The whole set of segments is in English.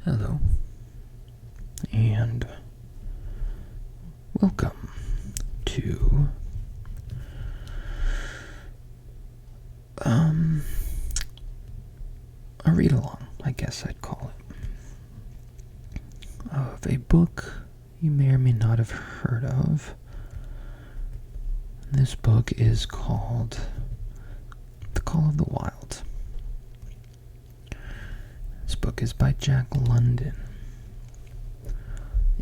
Hello, and welcome to a read-along, I guess I'd call it, of a book you may or may not have heard of. This book is called The Call of the Wild. This book is by Jack London,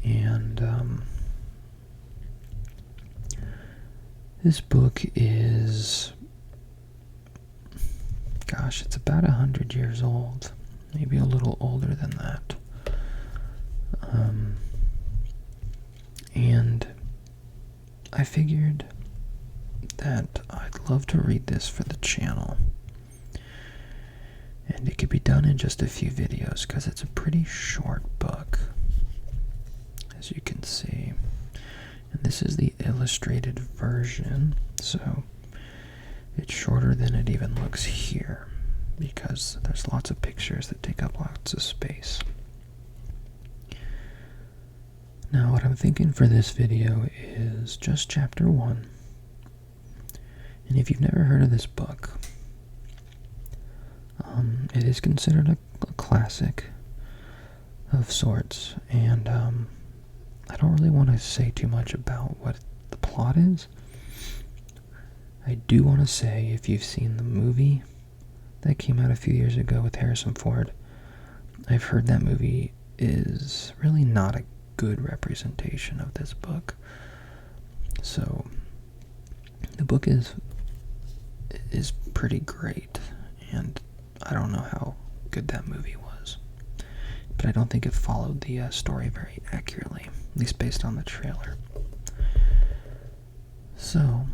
and this book is, gosh, it's about 100 years old, maybe a little older than that. And I figured that I'd love to read this for the channel. And it could be done in just a few videos because it's a pretty short book, as you can see. And this is the illustrated version, so it's shorter than it even looks here because there's lots of pictures that take up lots of space. Now, what I'm thinking for this video is just chapter 1. And if you've never heard of this book, it is considered a classic of sorts, and I don't really want to say too much about what the plot is. I do want to say, if you've seen the movie that came out a few years ago with Harrison Ford, I've heard that movie is really not a good representation of this book. So the book is pretty great, and I don't know how good that movie was, but I don't think it followed the story very accurately, at least based on the trailer. So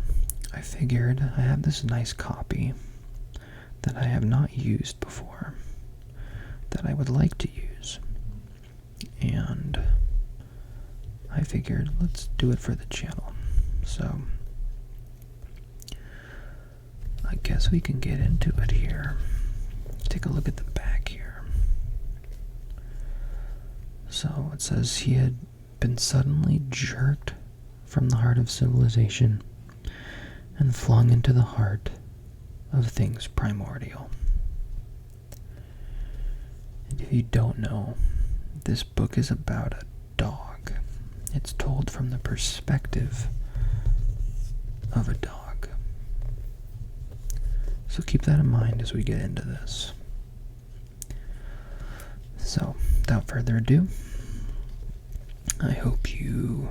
I figured I have this nice copy that I have not used before that I would like to use, and I figured let's do it for the channel. So I guess we can get into it here. Take a look at the back here. So it says he had been suddenly jerked from the heart of civilization and flung into the heart of things primordial. And if you don't know, this book is about a dog. It's told from the perspective of a dog. So keep that in mind as we get into this. So, without further ado, I hope you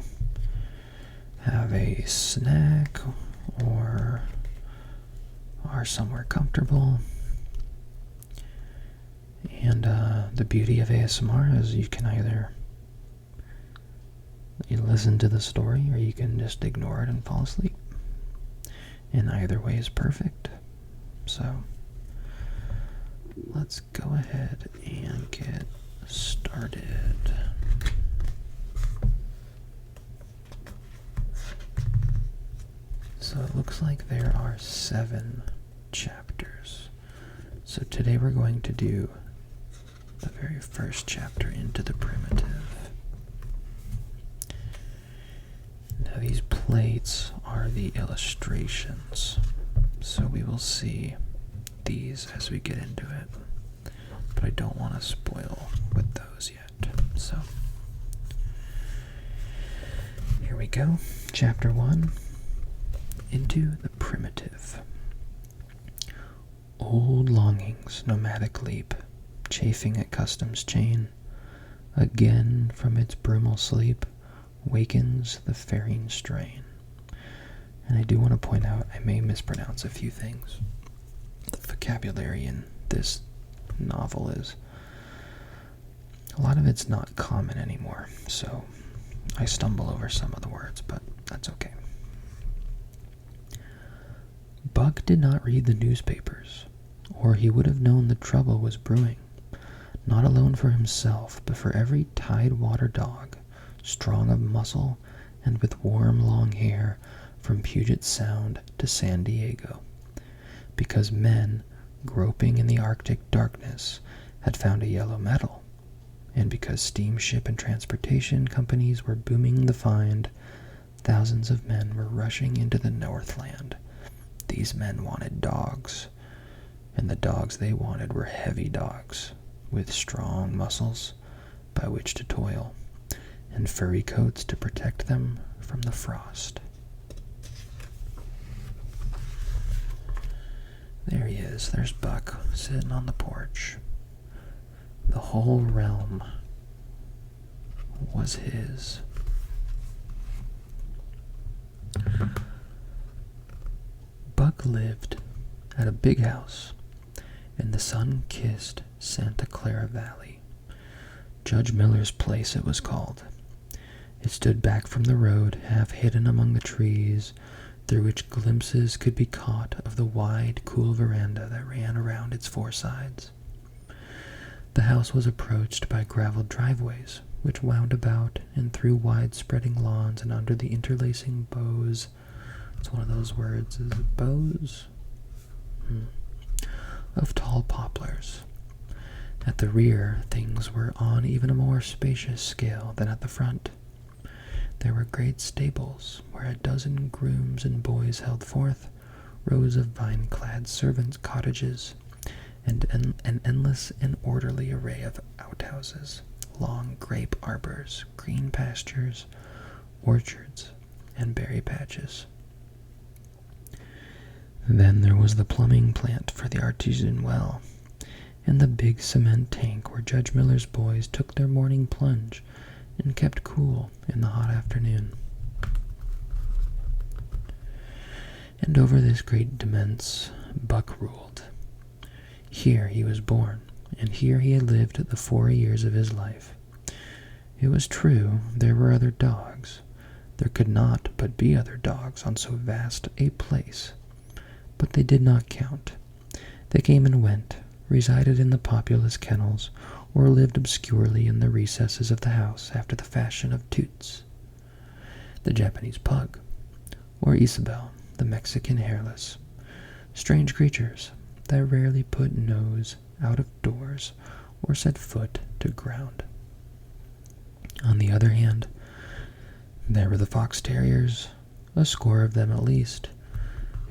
have a snack or are somewhere comfortable. And the beauty of ASMR is you can either listen to the story or you can just ignore it and fall asleep. And either way is perfect. So let's go ahead and get started. So it looks like there are 7 chapters. So today we're going to do the very first chapter, Into the Primitive. Now these plates are the illustrations, so we will see these as we get into it, but I don't want to spoil with those yet. So here we go. Chapter 1, Into the Primitive. Old longings, nomadic leap, chafing at custom's chain, again from its brumal sleep wakens the faring strain. And I do want to point out, I may mispronounce a few things. The vocabulary in this novel is, a lot of it's not common anymore, so I stumble over some of the words, but that's okay. Buck did not read the newspapers, or he would have known the trouble was brewing, not alone for himself, but for every Tidewater dog, strong of muscle and with warm long hair from Puget Sound to San Diego, because men, groping in the Arctic darkness, had found a yellow metal, And because steamship and transportation companies were booming the find, thousands of men were rushing into the Northland. These men wanted dogs, and the dogs they wanted were heavy dogs, with strong muscles by which to toil, and furry coats to protect them from the frost. There he is. There's Buck sitting on the porch. The whole realm was his. Buck lived at a big house in the sun-kissed Santa Clara Valley. Judge Miller's place, it was called. It stood back from the road, half hidden among the trees, through which glimpses could be caught of the wide, cool veranda that ran around its four sides. The house was approached by graveled driveways, which wound about and through wide-spreading lawns and under the interlacing boughs. It's one of those words, is it boughs? Of tall poplars. At the rear, things were on even a more spacious scale than at the front. There were great stables, where a dozen grooms and boys held forth, rows of vine-clad servants' cottages, and an endless and orderly array of outhouses, long grape arbors, green pastures, orchards, and berry patches. Then there was the plumbing plant for the artesian well, and the big cement tank where Judge Miller's boys took their morning plunge and kept cool in the hot afternoon. And over this great demesne, Buck ruled. Here he was born, and here he had lived the 4 years of his life. It was true, there were other dogs. There could not but be other dogs on so vast a place. But they did not count. They came and went, resided in the populous kennels, or lived obscurely in the recesses of the house after the fashion of Toots, the Japanese pug, or Isabel, the Mexican hairless. Strange creatures that rarely put nose out of doors or set foot to ground. On the other hand, there were the fox terriers, a score of them at least,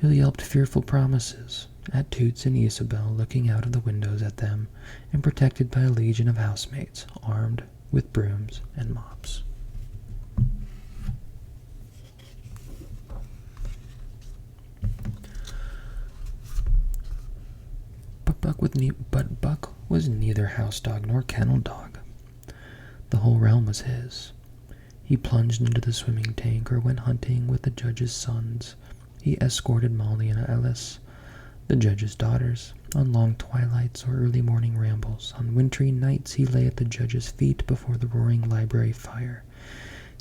who yelped fearful promises at Toots and Isabel, looking out of the windows at them, and protected by a legion of housemates, armed with brooms and mops. But Buck was neither house dog nor kennel dog. The whole realm was his. He plunged into the swimming tank or went hunting with the judge's sons. He escorted Molly and Alice, the judge's daughters, on long twilights or early morning rambles. On wintry nights he lay at the judge's feet before the roaring library fire.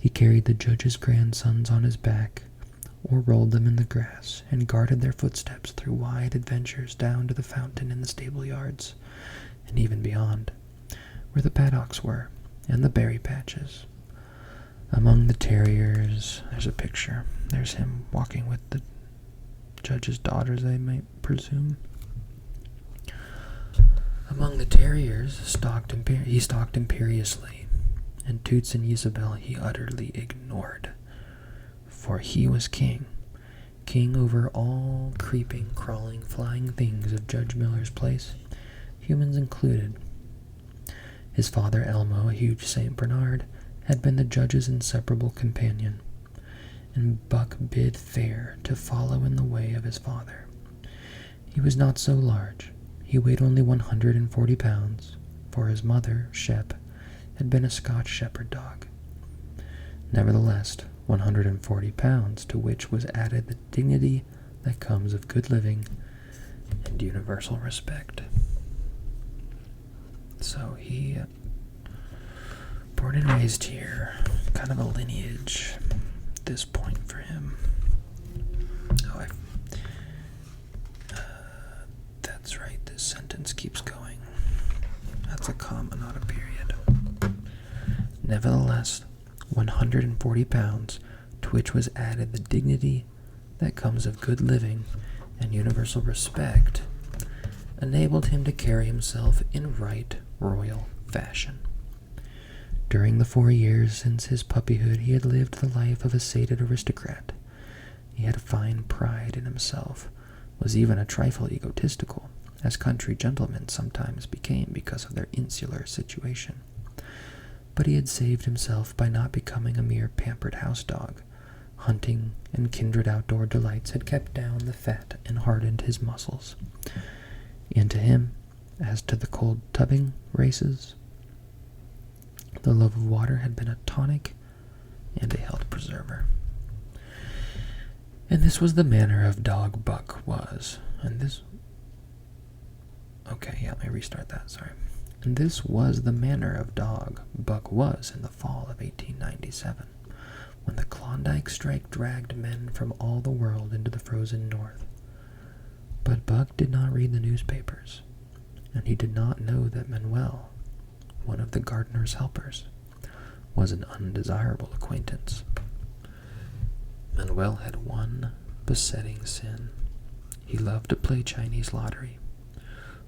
He carried the judge's grandsons on his back, or rolled them in the grass, and guarded their footsteps through wide adventures down to the fountain in the stable yards, and even beyond, where the paddocks were, and the berry patches. Among the terriers, there's a picture. There's him walking with the judge's daughters, I might presume. Among the terriers, he stalked imperiously, and Toots and Isabel he utterly ignored. For he was king over all creeping, crawling, flying things of Judge Miller's place, humans included. His father Elmo, a huge St. Bernard, had been the judge's inseparable companion, and Buck bid fair to follow in the way of his father. He was not so large. He weighed only 140 pounds, for his mother, Shep, had been a Scotch shepherd dog. Nevertheless, 140 pounds, to which was added the dignity that comes of good living and universal respect. So he, born and raised here, kind of a lineage at this point for him. Oh, that's right, this sentence keeps going. That's a comma, not a period. Nevertheless, 140 pounds, to which was added the dignity that comes of good living and universal respect, enabled him to carry himself in right royal fashion. During the 4 years since his puppyhood, he had lived the life of a sated aristocrat. He had a fine pride in himself, was even a trifle egotistical, as country gentlemen sometimes became because of their insular situation. But he had saved himself by not becoming a mere pampered house dog. Hunting and kindred outdoor delights had kept down the fat and hardened his muscles. And to him, as to the cold tubbing races, the love of water had been a tonic and a health preserver. And this was the manner of dog Buck was. And this was the manner of dog Buck was in the fall of 1897, when the Klondike strike dragged men from all the world into the frozen north. But Buck did not read the newspapers, and he did not know that Manuel, one of the gardener's helpers, was an undesirable acquaintance. Manuel had one besetting sin. He loved to play Chinese lottery.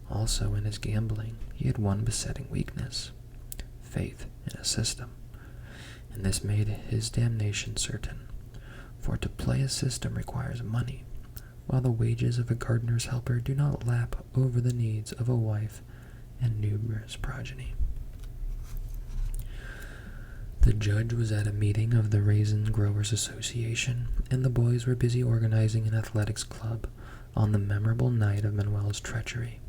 Also, in his gambling, he had one besetting weakness: faith in a system. And this made his damnation certain, for to play a system requires money, while the wages of a gardener's helper do not lap over the needs of a wife and numerous progeny. The judge was at a meeting of the Raisin Growers Association, and the boys were busy organizing an athletics club on the memorable night of Manuel's treachery.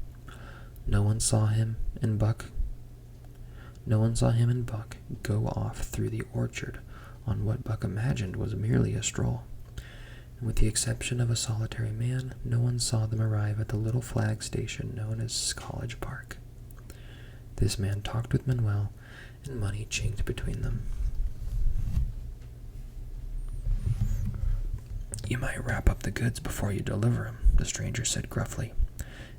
No one saw him and Buck go off through the orchard on what Buck imagined was merely a stroll. And with the exception of a solitary man, no one saw them arrive at the little flag station known as College Park. This man talked with Manuel, and money chinked between them. "You might wrap up the goods before you deliver 'em," the stranger said gruffly,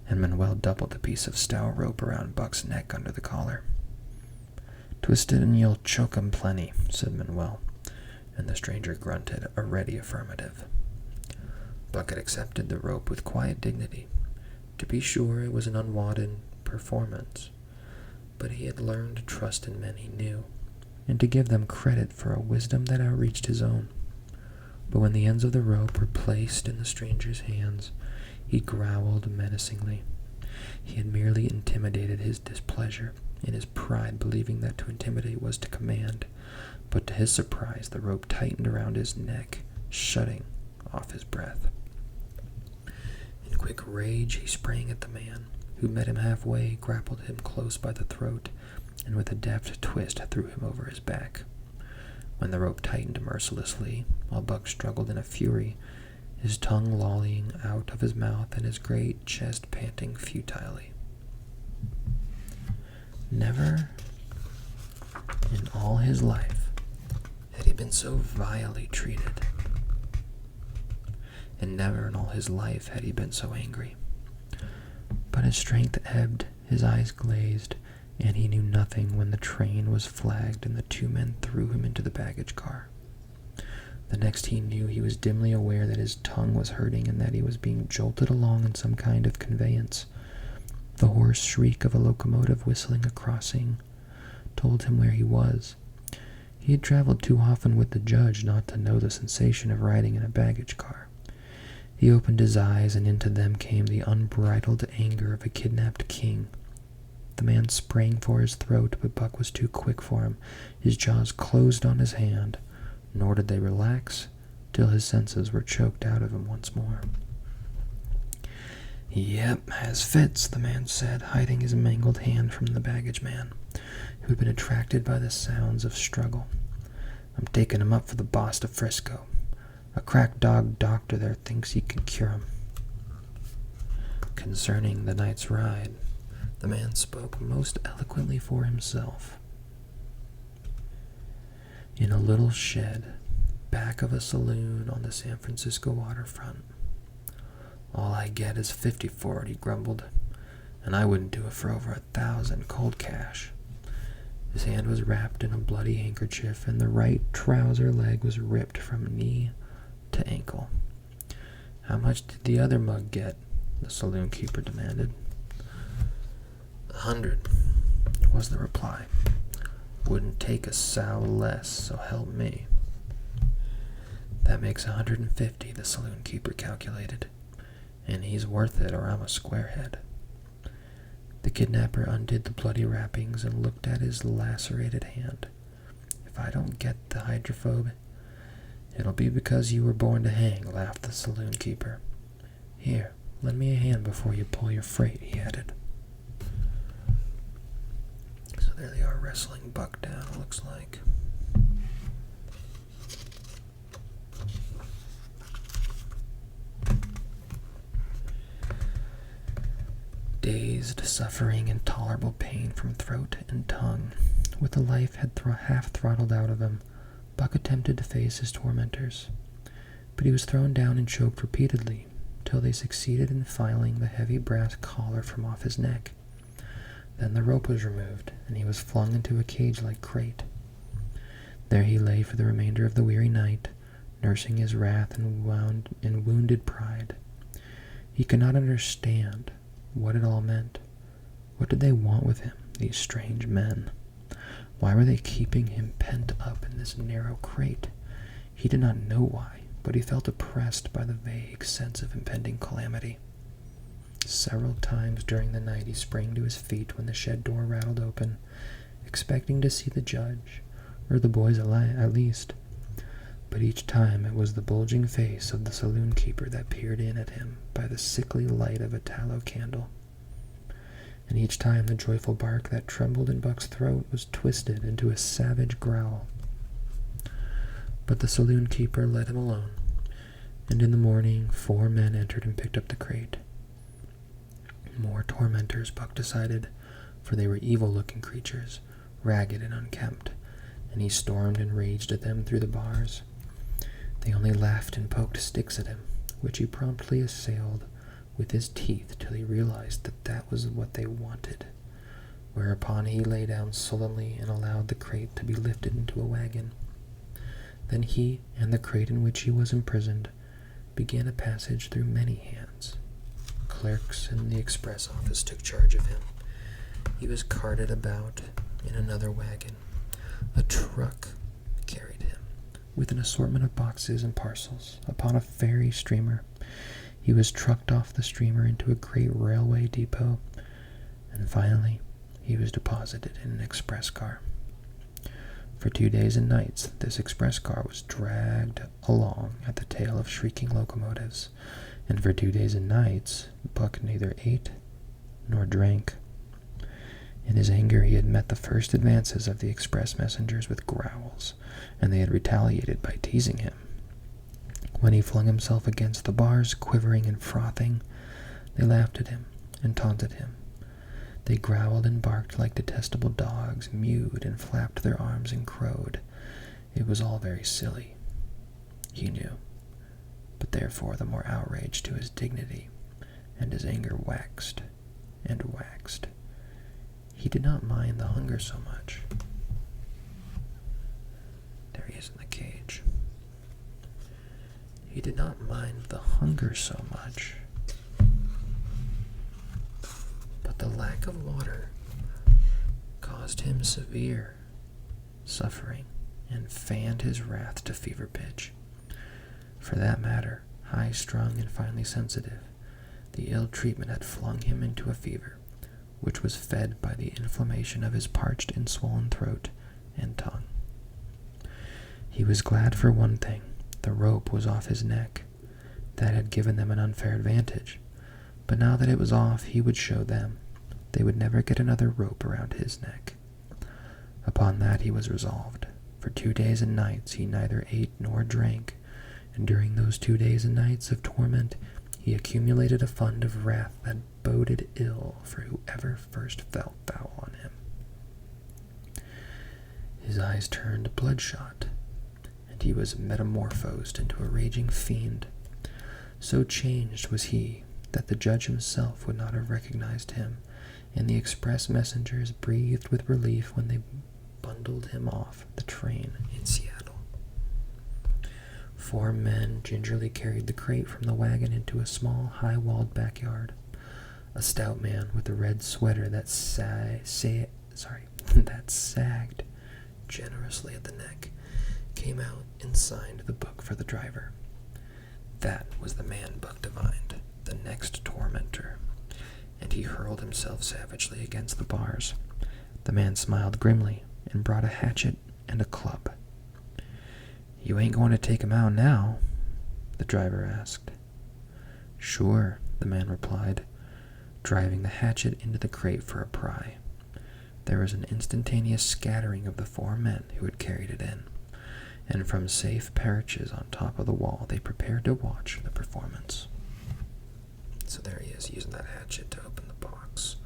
and Manuel doubled a piece of stout rope around Buck's neck under the collar. "Twist it and you'll choke 'em plenty," said Manuel, and the stranger grunted a ready affirmative. Buck had accepted the rope with quiet dignity. To be sure, it was an unwonted performance, but he had learned to trust in men he knew, and to give them credit for a wisdom that outreached his own. But when the ends of the rope were placed in the stranger's hands, he growled menacingly. He had merely intimidated his displeasure, in his pride believing that to intimidate was to command, but to his surprise the rope tightened around his neck, shutting off his breath. In quick rage he sprang at the man, who met him halfway, grappled him close by the throat, and with a deft twist threw him over his back. When the rope tightened mercilessly, while Buck struggled in a fury, his tongue lolling out of his mouth and his great chest panting futilely. Never in all his life had he been so vilely treated, and never in all his life had he been so angry. But his strength ebbed, his eyes glazed, and he knew nothing when the train was flagged and the two men threw him into the baggage car. The next he knew, he was dimly aware that his tongue was hurting and that he was being jolted along in some kind of conveyance. The hoarse shriek of a locomotive whistling a crossing told him where he was. He had traveled too often with the judge not to know the sensation of riding in a baggage car. He opened his eyes, and into them came the unbridled anger of a kidnapped king. The man sprang for his throat, but Buck was too quick for him. His jaws closed on his hand, nor did they relax till his senses were choked out of him once more. "Yep, as fits," the man said, hiding his mangled hand from the baggage man, who had been attracted by the sounds of struggle. "I'm taking him up for the boss to Frisco. A crack dog doctor there thinks he can cure him." Concerning the night's ride, the man spoke most eloquently for himself. In a little shed, back of a saloon on the San Francisco waterfront. "All I get is 50 for it," he grumbled, "and I wouldn't do it for over 1,000 cold cash." His hand was wrapped in a bloody handkerchief, and the right trouser leg was ripped from knee to ankle. "How much did the other mug get?" the saloon keeper demanded. "100, was the reply. Wouldn't take a sow less, so help me. That makes 150, the saloon keeper calculated. And he's worth it, or I'm a squarehead. The kidnapper undid the bloody wrappings and looked at his lacerated hand. If I don't get the hydrophobe, it'll be because you were born to hang, laughed the saloon keeper. Here, lend me a hand before you pull your freight, he added. So there they are, wrestling Buck down, it looks like. Dazed, suffering intolerable pain from throat and tongue, with the life had half throttled out of him, Buck attempted to face his tormentors. But he was thrown down and choked repeatedly, till they succeeded in filing the heavy brass collar from off his neck. Then the rope was removed, and he was flung into a cage-like crate. There he lay for the remainder of the weary night, nursing his wrath and wounded pride. He could not understand what it all meant. What did they want with him, these strange men? Why were they keeping him pent up in this narrow crate? He did not know why, but he felt oppressed by the vague sense of impending calamity. Several times during the night he sprang to his feet when the shed door rattled open, expecting to see the judge, or the boys at least. But each time it was the bulging face of the saloon keeper that peered in at him by the sickly light of a tallow candle. And each time the joyful bark that trembled in Buck's throat was twisted into a savage growl. But the saloon keeper let him alone, and in the morning 4 men entered and picked up the crate. More tormentors, Buck decided, for they were evil-looking creatures, ragged and unkempt, and he stormed and raged at them through the bars. They only laughed and poked sticks at him, which he promptly assailed with his teeth till he realized that that was what they wanted, whereupon he lay down sullenly and allowed the crate to be lifted into a wagon. Then he and the crate in which he was imprisoned began a passage through many hands. Clerks in the express office took charge of him. He was carted about in another wagon. A truck carried him, with an assortment of boxes and parcels, upon a ferry steamer. He was trucked off the steamer into a great railway depot, and finally he was deposited in an express car. For 2 days and nights this express car was dragged along at the tail of shrieking locomotives, and for 2 days and nights Buck neither ate nor drank. In his anger he had met the first advances of the express messengers with growls, and they had retaliated by teasing him. When he flung himself against the bars, quivering and frothing, they laughed at him and taunted him. They growled and barked like detestable dogs, mewed and flapped their arms and crowed. It was all very silly, he knew, but therefore the more outrage to his dignity, and his anger waxed and waxed. He did not mind the hunger so much. There he is in the cage. He did not mind the hunger so much, but the lack of water caused him severe suffering and fanned his wrath to fever pitch. For that matter, high-strung and finely sensitive, the ill treatment had flung him into a fever, which was fed by the inflammation of his parched and swollen throat and tongue. He was glad for one thing. The rope was off his neck. That had given them an unfair advantage. But now that it was off, he would show them. They would never get another rope around his neck. Upon that he was resolved. For 2 days and nights he neither ate nor drank, and during those 2 days and nights of torment he accumulated a fund of wrath that boded ill for whoever first fell foul on him. His eyes turned bloodshot, and he was metamorphosed into a raging fiend. So changed was he that the judge himself would not have recognized him, and the express messengers breathed with relief when they bundled him off the train in Seattle. 4 men gingerly carried the crate from the wagon into a small, high-walled backyard. A stout man with a red sweater that sagged generously at the neck, came out and signed the book for the driver. That was the man Buck divined, the next tormentor, and he hurled himself savagely against the bars. The man smiled grimly and brought a hatchet and a club. "You ain't going to take him out now?" the driver asked. "Sure," the man replied, driving the hatchet into the crate for a pry. There was an instantaneous scattering of the 4 men who had carried it in, and from safe perches on top of the wall they prepared to watch the performance. So there he is, using that hatchet to open the box.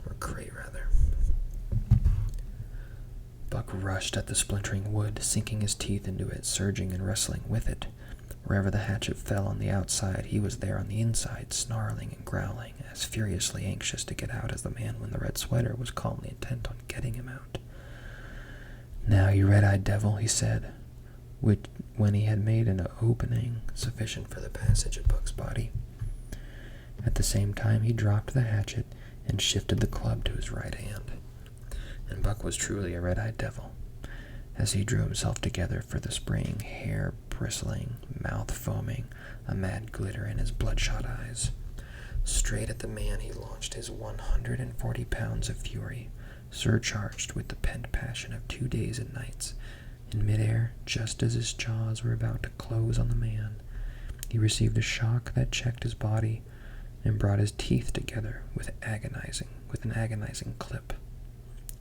Or crate, rather. Buck rushed at the splintering wood, sinking his teeth into it, surging and wrestling with it. Wherever the hatchet fell on the outside, he was there on the inside, snarling and growling, as furiously anxious to get out as the man in the red sweater was calmly intent on getting him out. "Now, you red-eyed devil," he said, when he had made an opening sufficient for the passage of Buck's body. At the same time, he dropped the hatchet and shifted the club to his right hand. And Buck was truly a red-eyed devil, as he drew himself together for the spring, hair bristling, mouth foaming, a mad glitter in his bloodshot eyes. Straight at the man he launched his 140 pounds of fury, surcharged with the pent passion of 2 days and nights. In midair, just as his jaws were about to close on the man, he received a shock that checked his body and brought his teeth together with an agonizing clip.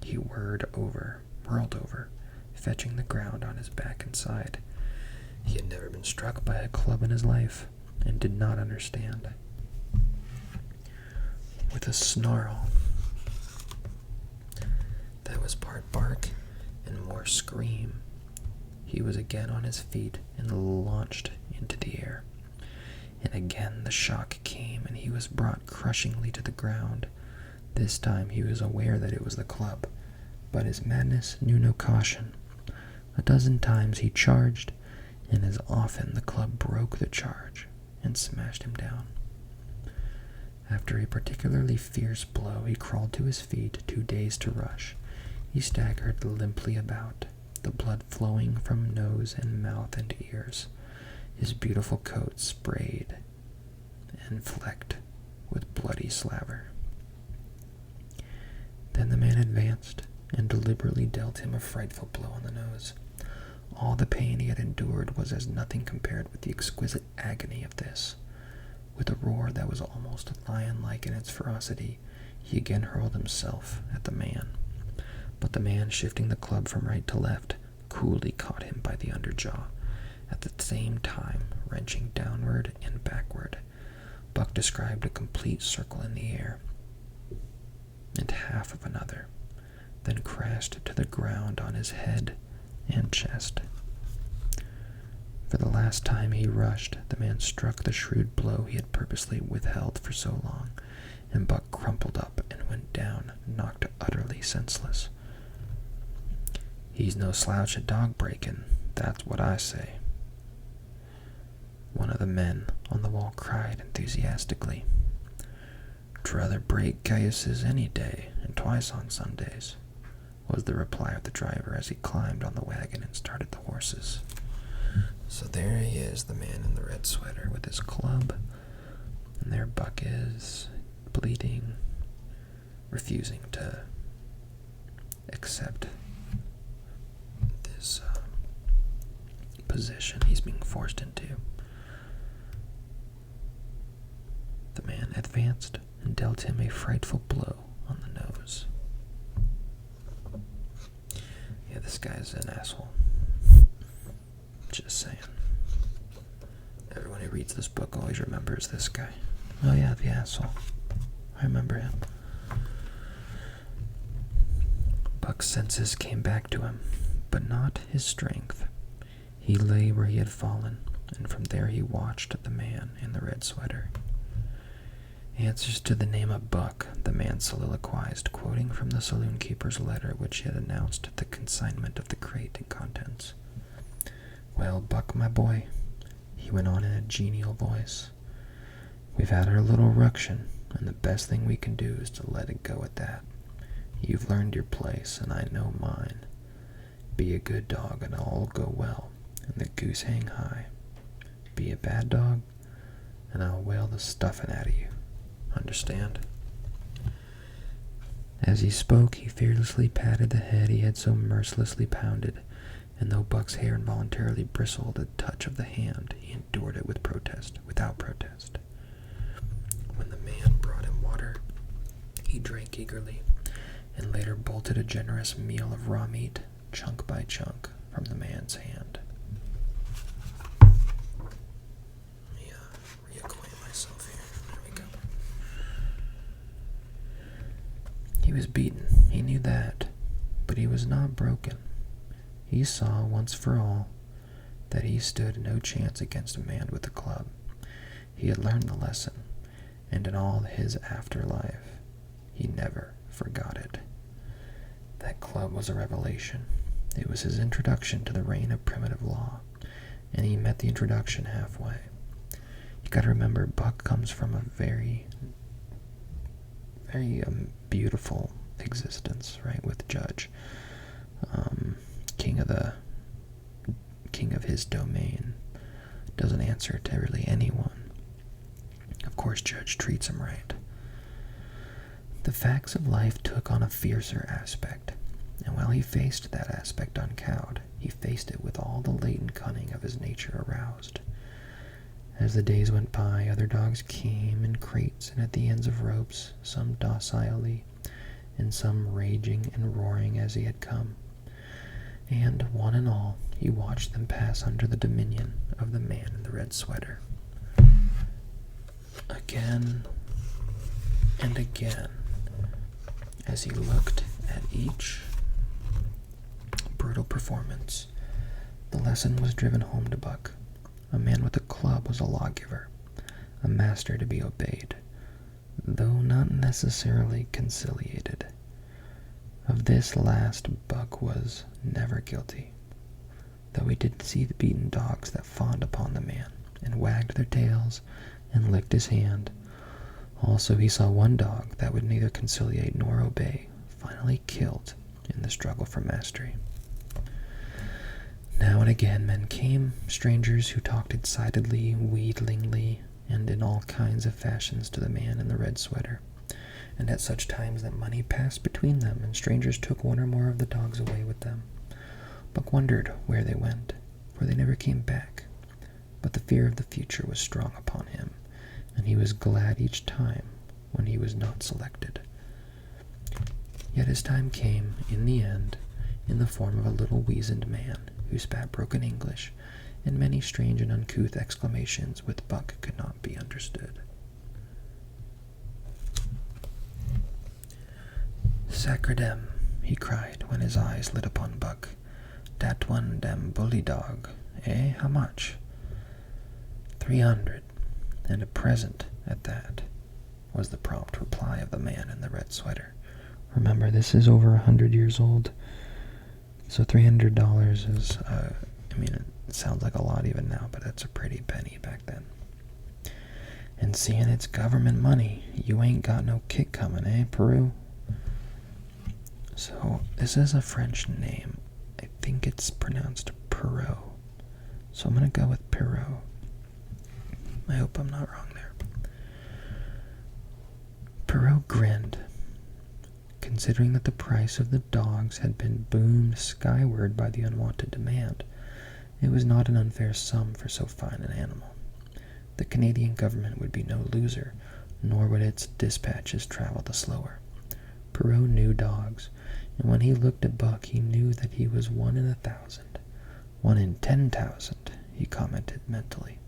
He whirled over, fetching the ground on his back and side. He had never been struck by a club in his life, and did not understand. With a snarl that was part bark and more scream, he was again on his feet and launched into the air. And again the shock came, and he was brought crushingly to the ground. This time he was aware that it was the club, but his madness knew no caution. A dozen times he charged, and as often the club broke the charge and smashed him down. After a particularly fierce blow, he crawled to his feet, too dazed to rush. He staggered limply about, the blood flowing from nose and mouth and ears, his beautiful coat sprayed and flecked with bloody slaver. Then the man advanced and deliberately dealt him a frightful blow on the nose. All the pain he had endured was as nothing compared with the exquisite agony of this. With a roar that was almost lion-like in its ferocity, he again hurled himself at the man. But the man, shifting the club from right to left, coolly caught him by the underjaw, at the same time wrenching downward and backward. Buck described a complete circle in the air, and half of another, then crashed to the ground on his head and chest. For the last time he rushed, the man struck the shrewd blow he had purposely withheld for so long, and Buck crumpled up and went down, knocked utterly senseless. "He's no slouch at dog-breaking, that's what I say," one of the men on the wall cried enthusiastically. "Druther break cases any day, and twice on Sundays," was the reply of the driver as he climbed on the wagon and started the horses. So there he is, the man in the red sweater with his club, and there Buck is, bleeding, refusing to accept this position he's being forced into. The man advanced and dealt him a frightful blow on the nose. Yeah, this guy's an asshole. Just saying. Everyone who reads this book always remembers this guy. Oh yeah, the asshole. I remember him. Buck's senses came back to him, but not his strength. He lay where he had fallen, and from there he watched the man in the red sweater. "Answers to the name of Buck," the man soliloquized, quoting from the saloon-keeper's letter which had announced the consignment of the crate and contents. "Well, Buck, my boy," he went on in a genial voice, "we've had our little ruction, and the best thing we can do is to let it go at that. You've learned your place, and I know mine. Be a good dog and all will go well, and the goose hang high. Be a bad dog, and I'll whale the stuffing out of you. Understand? As he spoke, he fearlessly patted the head he had so mercilessly pounded, and though Buck's hair involuntarily bristled at the touch of the hand, he endured it without protest. When the man brought him water, he drank eagerly, and later bolted a generous meal of raw meat, chunk by chunk, from the man's hand. Let me reacquaint myself here. There we go. He was beaten, he knew that, but he was not broken. He saw, once for all, that he stood no chance against a man with a club. He had learned the lesson, and in all his afterlife, he never forgot it. That club was a revelation. It was his introduction to the reign of primitive law, and he met the introduction halfway. You gotta remember, Buck comes from a very beautiful existence, right, with Judge, king of his domain, doesn't answer to really anyone. Of course, Judge treats him right. The facts of life took on a fiercer aspect, and while he faced that aspect uncowed, he faced it with all the latent cunning of his nature aroused. As the days went by, other dogs came in crates and at the ends of ropes, some docilely, and some raging and roaring as he had come. And, one and all, he watched them pass under the dominion of the man in the red sweater. Again and again, as he looked at each brutal performance, the lesson was driven home to Buck. A man with a club was a lawgiver, a master to be obeyed, though not necessarily conciliated. Of this last Buck was never guilty, though he did see the beaten dogs that fawned upon the man, and wagged their tails, and licked his hand. Also he saw one dog that would neither conciliate nor obey, finally killed in the struggle for mastery. Now and again men came, strangers who talked excitedly, wheedlingly, and in all kinds of fashions to the man in the red sweater, and at such times that money passed between them, and strangers took one or more of the dogs away with them. Buck wondered where they went, for they never came back, but the fear of the future was strong upon him, and he was glad each time when he was not selected. Yet his time came, in the end, in the form of a little weazened man, who spat broken English, and many strange and uncouth exclamations which Buck could not be understood. "Sacredem," he cried, when his eyes lit upon Buck. "Dat one dem bully dog, eh? How much?" 300, and a present at that, was the prompt reply of the man in the red sweater. Remember, this is over 100 years old, so $300 is, it sounds like a lot even now, but that's a pretty penny back then. "And seeing it's government money, you ain't got no kick coming, eh, Peru?" So, this is a French name. I think it's pronounced Perot. So I'm going to go with Perot. I hope I'm not wrong there. Perot grinned, considering that the price of the dogs had been boomed skyward by the unwanted demand. It was not an unfair sum for so fine an animal. The Canadian government would be no loser, nor would its dispatches travel the slower. Perot knew dogs, and when he looked at Buck, he knew that he was 1 in 1,000. 1 in 10,000, he commented mentally.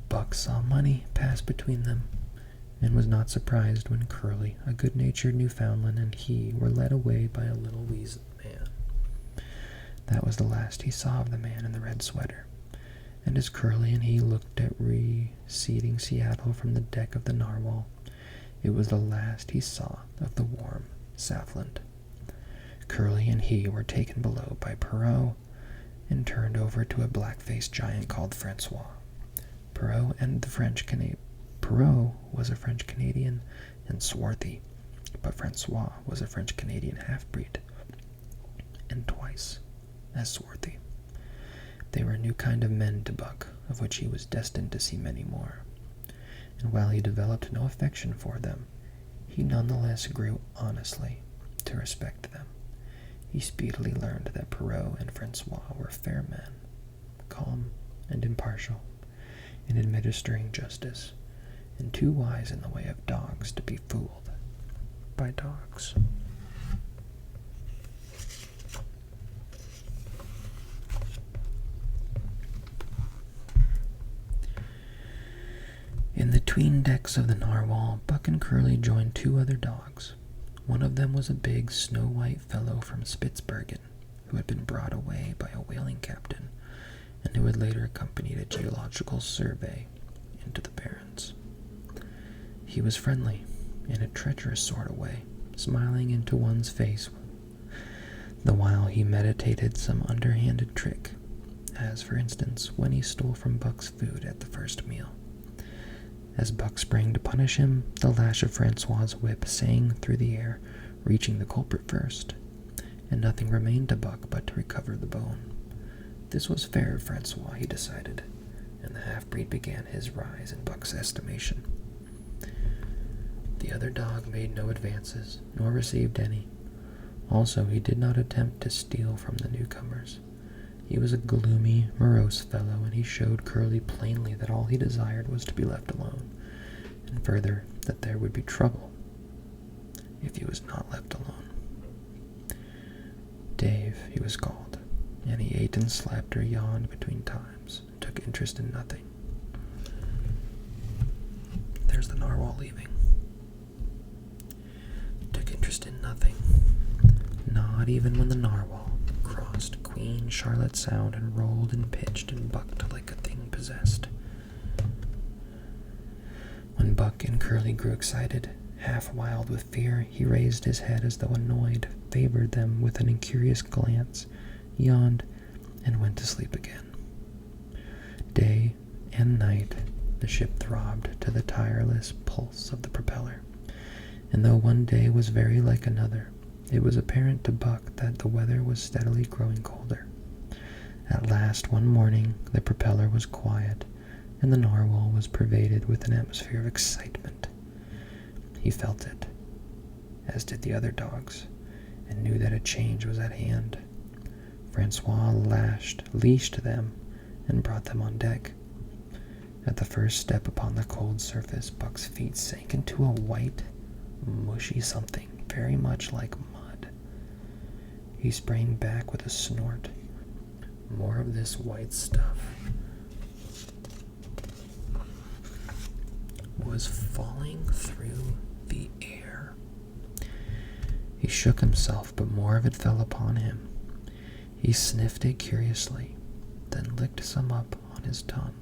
Buck saw money pass between them, and was not surprised when Curly, a good-natured Newfoundland, and he were led away by a little weazened man. That was the last he saw of the man in the red sweater, and as Curly and he looked at receding Seattle from the deck of the Narwhal, it was the last he saw of the warm Southland. Curly and he were taken below by Perot and turned over to a black-faced giant called Francois. Perot was a French-Canadian and swarthy, but Francois was a French-Canadian half-breed, and twice twice as swarthy. They were a new kind of men to Buck, of which he was destined to see many more. And while he developed no affection for them, he nonetheless grew honestly to respect them. He speedily learned that Perrault and Francois were fair men, calm and impartial in administering justice, and too wise in the way of dogs to be fooled by dogs. In the 'tween decks of the Narwhal, Buck and Curly joined 2 other dogs. One of them was a big, snow-white fellow from Spitzbergen, who had been brought away by a whaling captain, and who had later accompanied a geological survey into the Barrens. He was friendly, in a treacherous sort of way, smiling into one's face, the while he meditated some underhanded trick, as, for instance, when he stole from Buck's food at the first meal. As Buck sprang to punish him, the lash of Francois's whip sang through the air, reaching the culprit first, and nothing remained to Buck but to recover the bone. This was fair of Francois, he decided, and the half-breed began his rise in Buck's estimation. The other dog made no advances, nor received any. Also, he did not attempt to steal from the newcomers. He was a gloomy, morose fellow, and he showed Curly plainly that all he desired was to be left alone, and further, that there would be trouble if he was not left alone. Dave, he was called, and he ate and slept or yawned between times, and took interest in nothing. There's the narwhal leaving. Took interest in nothing, not even when the narwhal crossed Queen Charlotte Sound and rolled and pitched and bucked like a thing possessed. When Buck and Curly grew excited, half wild with fear, he raised his head as though annoyed, favored them with an incurious glance, yawned, and went to sleep again. Day and night, the ship throbbed to the tireless pulse of the propeller, and though one day was very like another, it was apparent to Buck that the weather was steadily growing colder. At last, one morning, the propeller was quiet, and the narwhal was pervaded with an atmosphere of excitement. He felt it, as did the other dogs, and knew that a change was at hand. Francois leashed them, and brought them on deck. At the first step upon the cold surface, Buck's feet sank into a white, mushy something very much like mud. He sprang back with a snort. More of this white stuff was falling through the air. He shook himself, but more of it fell upon him. He sniffed it curiously, then licked some up on his tongue.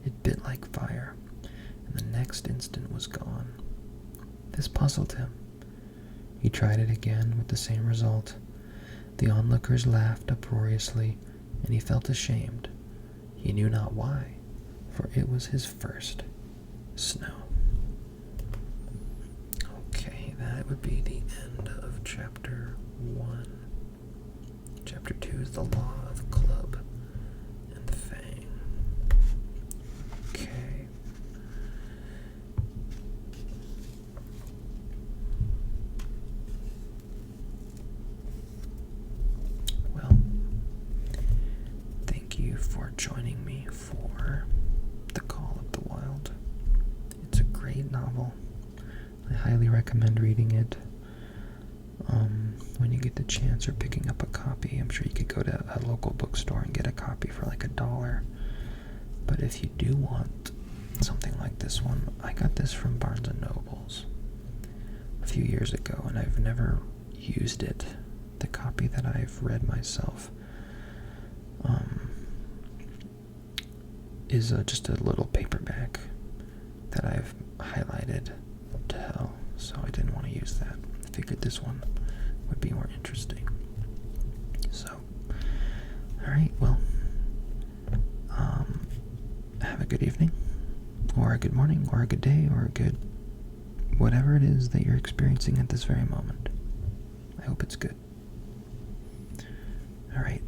It bit like fire, and the next instant was gone. This puzzled him. He tried it again with the same result. The onlookers laughed uproariously, and he felt ashamed. He knew not why, for it was his first snow. Okay, that would be the end of Chapter 1. Chapter 2 is the Law of Club and Fang. Okay. Well, thank you for joining me for The Call of the Wild. It's a great novel. I highly recommend reading it. When you get the chance or picking up a copy, I'm sure you could go to a local bookstore and get a copy for like $1. But if you do want something like this one, I got this from Barnes & Noble's a few years ago, and I've never used it. The copy that I've read myself is just a little paperback that I've highlighted to hell, so I didn't want to use that. I figured this one would be more interesting. So, alright, well, have a good evening, or a good morning, or a good day, or a good whatever it is that you're experiencing at this very moment. I hope it's good. Alright,